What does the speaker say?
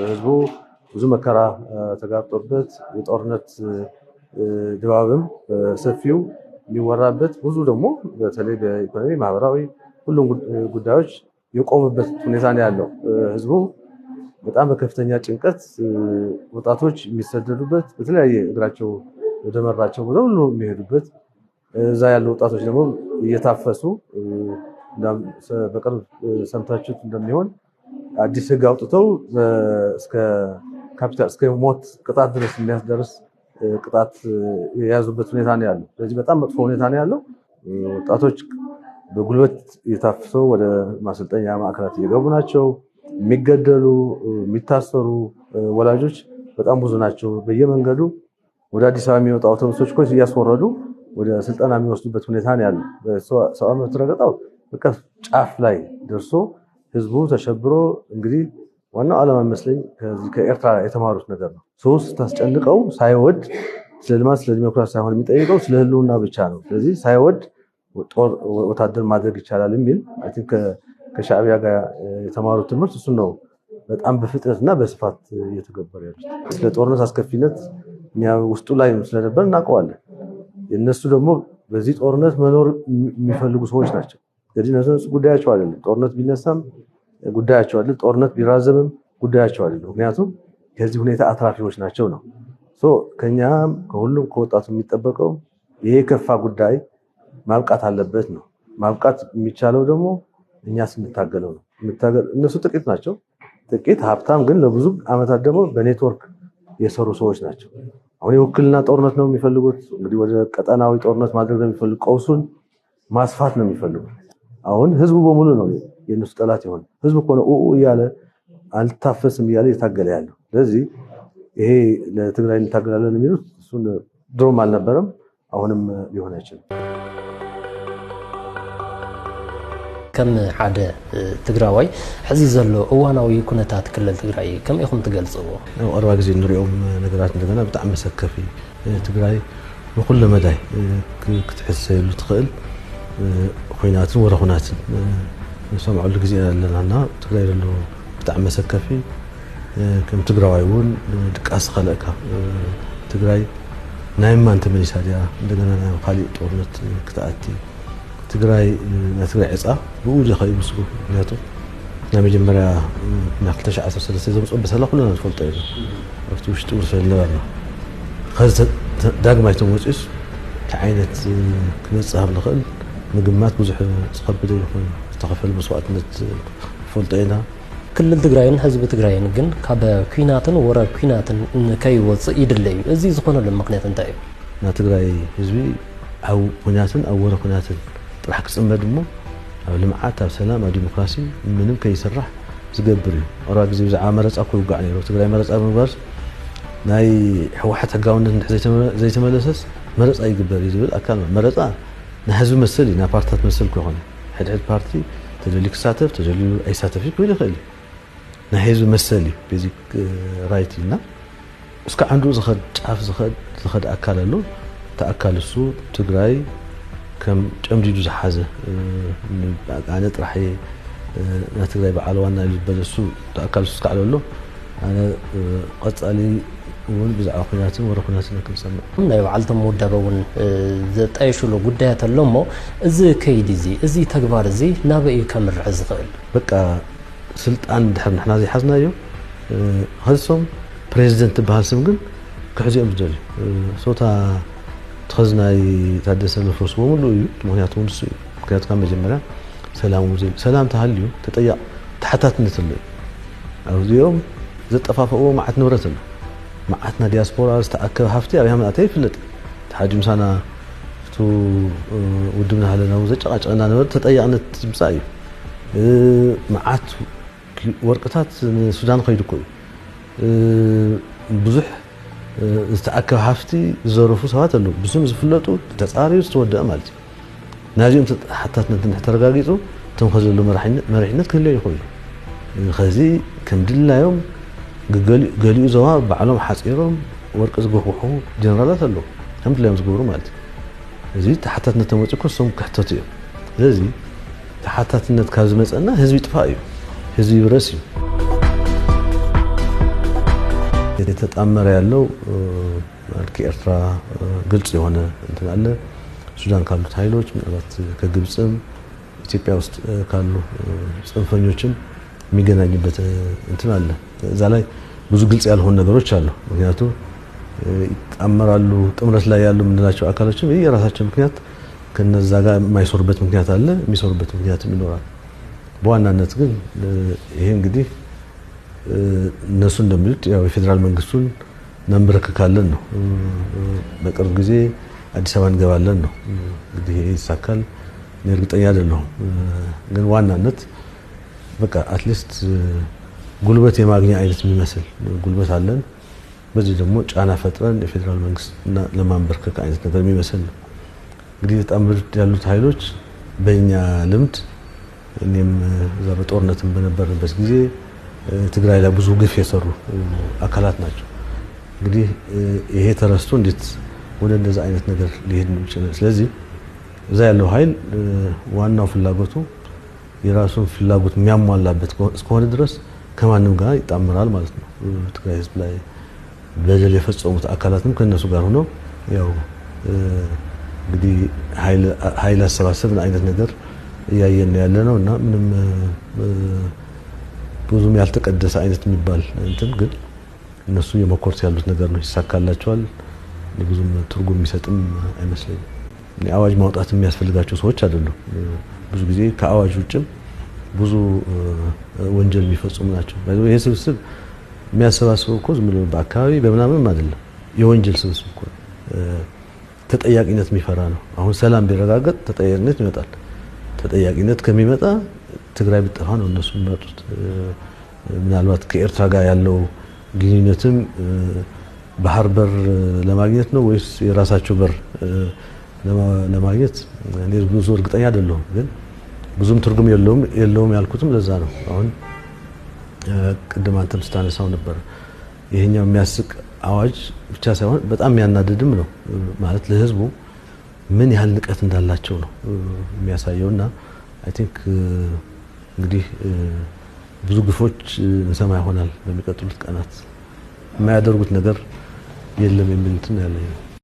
ህዝቡ ብዙ መከራ ተጋርጦበት የጦርነት ድባብም ሰፊው የሚወራበት ብዙ ደግሞ በተለይ በኢኮኖሚ ማህበራዊ ሁሉም ጉዳዮች የቆሙበት ሁኔታ ነው ያለው። ህዝቡ በጣም በከፍተኛ ጭንቀት ወጣቶች የሚሰደዱበት በተለያየ እግራቸው ወደ መራቸው ሁሉ የሚሄዱበት እዛ ያሉ ወጣቶች ደግሞ እየታፈሱ በቅርብ ሰምታችሁት እንደሚሆን አዲስ ህግ አውጥተው እስከ ሞት ቅጣት ድረስ የሚያስደርስ ቅጣት የያዙበት ሁኔታ ነው ያለው። ስለዚህ በጣም መጥፎ ሁኔታ ነው ያለው። ወጣቶች በጉልበት የታፈሰው ወደ ማሰልጠኛ ማዕከላት እየገቡ ናቸው። የሚገደሉ የሚታሰሩ ወላጆች በጣም ብዙ ናቸው። በየመንገዱ ወደ አዲስ አበባ የሚወጣ አውቶቡሶች እኮ እያስወረዱ ወደ ስልጠና የሚወስዱበት ሁኔታ ነው ያለው። ሰው መብት ረገጣው በቃ ጫፍ ላይ ደርሶ ህዝቡ ተሸብሮ እንግዲህ ዋናው ዓላማ መስለኝ ከኤርትራ የተማሩት ነገር ነው። ሶስት ታስጨንቀው ሳይወድ ስለ ልማት ስለ ዲሞክራሲ ሳይሆን የሚጠይቀው ስለ ህልውና ብቻ ነው። ስለዚህ ሳይወድ ወታደር ማድረግ ይቻላል የሚል አይ ቲንክ ከሻዕቢያ ጋር የተማሩት ትምህርት እሱ ነው በጣም በፍጥነትና በስፋት እየተገበረ ያለው። ስለ ጦርነት አስከፊነት ውስጡ ላይ ስለነበር እናውቀዋለን። የነሱ ደግሞ በዚህ ጦርነት መኖር የሚፈልጉ ሰዎች ናቸው። ስለዚህ እነሱ ጉዳያቸው አይደለም። ጦርነት ቢነሳም ጉዳያቸው አይደለም። ጦርነት ቢራዘምም ጉዳያቸው አይደለም። ምክንያቱም ከዚህ ሁኔታ አትራፊዎች ናቸው ነው። ከኛም ከሁሉም ከወጣቱ የሚጠበቀው ይሄ ከፋ ጉዳይ ማብቃት አለበት ነው። ማብቃት የሚቻለው ደግሞ እኛ ስንታገለው ነው። እነሱ ጥቂት ናቸው። ጥቂት ሀብታም ግን ለብዙ ዓመታት ደግሞ በኔትወርክ የሰሩ ሰዎች ናቸው። አሁን የውክልና ጦርነት ነው የሚፈልጉት። እንግዲህ ወደ ቀጠናዊ ጦርነት ማድረግ ነው የሚፈልጉት። ቀውሱን ማስፋት ነው የሚፈልጉት። አሁን ህዝቡ በሙሉ ነው የነሱ ጠላት የሆነ ህዝቡ እኮ ነው እያለ አልታፈስም እያለ የታገለ ያለው። ስለዚህ ይሄ ለትግራይ እንታገላለን የሚሉት እሱን ድሮም አልነበረም፣ አሁንም ሊሆን አይችልም። ከም ሓደ ትግራዋይ ሕዚ ዘሎ እዋናዊ ኩነታት ክልል ትግራይ ከም ኢኹም ትገልጽዎ? ቀረባ ግዜ ንሪኦም ነገራት እንደገና ብጣዕሚ መሰከፊ ትግራይ ብኩሉ መዳይ ክትሕሰየሉ ትኽእል ኩናትን ወረኹናትን ሰምዐሉ ግዜ ኣለናና ትግራይ ዘሎ ብጣዕሚ መሰከፊ ከም ትግራዋይ እውን ድቃስ ከለእካ ትግራይ ናይ ማን ተመሊሳ ድያ እንደገና ናይ ካሊእ ጦርነት ክትኣቲ ትግራይ ዕፃ ብኡ ኸይምስሉ ምክንያቱም ናይ መጀመርያ ናይ 2013 ዘምፅኦ በሰላ ኩልና ንፈልጦ ኢና ኣብቲ ውሽጢ ውርሰ ነበርና ከዚ ዳግማይ ተመፂስ እንታይ ዓይነት ክንበፅሕ ኣብ ንኽእል ምግማት ብዙሕ ዝኸብድ ይኹን ዝተኸፈለ መስዋዕትነት ፈልጦ ኢና። ክልል ትግራይን ህዝቢ ትግራይን ግን ካብ ኩናትን ወራር ኩናትን ከይወፅእ ይድለ እዩ። እዚ ዝኾነሉ ምክንያት እንታይ እዩ? ናይ ትግራይ ህዝቢ ኣብ ኩናትን ኣብ ወራር ኩናትን ጥራሕ ክፅመድ እሞ ኣብ ልምዓት ኣብ ሰላም ኣብ ዲሞክራሲ ምንም ከይስራሕ ዝገብር እዩ። ቀረባ ግዜ ብዛዕባ መረፃ እኮ ይውጋዕ ነይሩ። ትግራይ መረፃ ብምግባር ናይ ሕወሓት ሕጋውነት ዘይተመለሰስ መረፃ ይግበር እዩ ዝብል ኣካል መረፃ ናይ ህዝቢ መሰል እዩ፣ ናይ ፓርቲታት መሰል ክኾነ ሕድሕድ ፓርቲ ተደልዩ ክሳተፍ ተደልዩ ኣይሳተፍ ክብል ይኽእል እዩ። ናይ ህዝቢ መሰል እዩ ቤዚክ ራይት ኢልና እስካ ዓንዱ ዝኸድ ጫፍ ዝኸድ ኣካል ኣሎ። እቲ ኣካል እሱ ትግራይ ከም ጨምዲዱ ዝሓዘ ኣነ ጥራሕ ናይ ትግራይ በዓል ዋና ዝበለ እሱ ኣካል እሱ ዝከዓለ ኣሎ። ኣነ ቀፃሊ እውን ብዛዕባ ኩናትን ወረ ኩናትን ክንሰምዕ ናይ ባዕልቶም ውዳበ እውን ዘጣየሽሉ ጉዳያት ኣሎ እሞ እዚ ከይዲ እዚ ተግባር እዚ ናበይ ከምርሕ ዝኽእል በቃ ስልጣን ድሕር ንሕና ዘይሓዝናዮ ከሶም ፕሬዚደንት ትበሃል ስም ግን ክሕዚኦም ዝደልዩ ሶታ ተኸዝናይ ታደሰ ንፍርስ በሙሉ እዩ። ምክንያቱም ንሱ እዩ። ምክንያቱ ካብ መጀመርያ ሰላም ተሃልዩ ተጠያቕ ተሓታትነት ኣሎ። ኣብዚኦም ዘጠፋፈእዎ መዓት ንብረት ኣሎ። መዓትና ዲያስፖራ ዝተኣከበ ሃፍቲ ኣብያ መእተይ ይፍለጥ ተሓዲ ምሳና እቱ ውድብና ሃለና ዘጨቃጨቀና ነበረ ተጠያቕነት ምፃእ እዩ። መዓት ወርቅታት ንሱዳን ከይዱ እኮ እዩ። ብዙሕ ዝተኣከበ ሃፍቲ ዝዘረፉ ሰባት ኣለዉ። ብስም ዝፍለጡ ተፃርዩ ዝተወደአ ማለት እዩ። ናዚኦም ተሓታትነት ተረጋጊፁ እቶም ከዘሎ መሪሕነት ክህልዮ ይኽእሉ። ከዚ ከም ድልናዮም ገሊኡ ዞባ ባዕሎም ሓፂሮም ወርቂ ዝገፍሑ ጀነራላት ኣለዉ ከም ድልዮም ዝገብሩ ማለት እዩ። እዚ ተሓታትነት ተመፂኡ ከሶም ክሕተቱ እዮም። ስለዚ ተሓታትነት ካብ ዝመፀና ህዝቢ ጥፋእ እዩ፣ ህዝቢ ይብረስ እዩ። የተጣመረ ያለው ከኤርትራ ግልጽ የሆነ እንትን አለ። ሱዳን ካሉት ኃይሎች ምናልባት ከግብጽም ኢትዮጵያ ውስጥ ካሉ ጽንፈኞችም የሚገናኝበት እንትን አለ። እዛ ላይ ብዙ ግልጽ ያልሆኑ ነገሮች አሉ። ምክንያቱም ይጣመራሉ ጥምረት ላይ ያሉ ምንላቸው አካሎችም የራሳቸው ምክንያት ከነዛ ጋር የማይሰሩበት ምክንያት አለ፣ የሚሰሩበት ምክንያትም ይኖራል። በዋናነት ግን ይሄ እንግዲህ እነሱ እንደሚሉት ያው የፌዴራል መንግስቱን እናንበረክካለን ነው። በቅርብ ጊዜ አዲስ አበባ እንገባለን ነው። እንግዲህ ይሄ ይሳካል እርግጠኛ አይደለሁም። ግን ዋናነት በቃ አትሊስት ጉልበት የማግኛ አይነት የሚመስል ጉልበት አለን። በዚህ ደግሞ ጫና ፈጥረን የፌዴራል መንግስት ለማንበርከክ አይነት ነገር የሚመስል ነው። እንግዲህ በጣም ያሉት ኃይሎች በእኛ ልምድ እኔም እዛ በጦርነትም በነበርንበት ጊዜ ትግራይ ላይ ብዙ ግፍ የሰሩ አካላት ናቸው። እንግዲህ ይሄ ተረስቶ እንዴት ወደ እንደዛ አይነት ነገር ሊሄድ ይችላል? ስለዚህ እዛ ያለው ኃይል ዋናው ፍላጎቱ የራሱን ፍላጎት የሚያሟላበት እስከሆነ ድረስ ከማንም ጋር ይጣመራል ማለት ነው። ትግራይ ህዝብ ላይ በደል የፈጸሙት አካላትም ከነሱ ጋር ሆነው ያው እንግዲህ ኃይል አሰባሰብን አይነት ነገር እያየን ያለ ነው እና ምንም ብዙም ያልተቀደሰ አይነት የሚባል እንትን ግን እነሱ የመኮርት ያሉት ነገር ነው። ይሳካላቸዋል። ብዙም ትርጉም የሚሰጥም አይመስለኝም። አዋጅ ማውጣት የሚያስፈልጋቸው ሰዎች አይደሉም። ብዙ ጊዜ ከአዋጅ ውጭም ብዙ ወንጀል የሚፈጽሙ ናቸው። ይሄ ስብስብ የሚያሰባስበው እኮ ዝም ብሎ በአካባቢ በምናምንም አይደለም። የወንጀል ስብስብ እኮ ተጠያቂነት የሚፈራ ነው። አሁን ሰላም ቢረጋገጥ ተጠያቂነት ይመጣል። ተጠያቂነት ከሚመጣ ትግራይ ብትጠፋ ነው እነሱ የሚመጡት። ምናልባት ከኤርትራ ጋር ያለው ግንኙነትም ባህር በር ለማግኘት ነው ወይስ የራሳቸው በር ለማግኘት እኔ ብዙ እርግጠኛ አይደለሁም። ግን ብዙም ትርጉም የለውም ያልኩትም ለዛ ነው። አሁን ቅድም አንተም ስታነሳው ነበር ይሄኛው የሚያስቅ አዋጅ ብቻ ሳይሆን በጣም የሚያናድድም ነው። ማለት ለህዝቡ ምን ያህል ንቀት እንዳላቸው ነው የሚያሳየውና አይ ቲንክ እንግዲህ ብዙ ግፎች እንሰማ ይሆናል በሚቀጥሉት ቀናት። የማያደርጉት ነገር የለም የሚል እንትን ያለኝ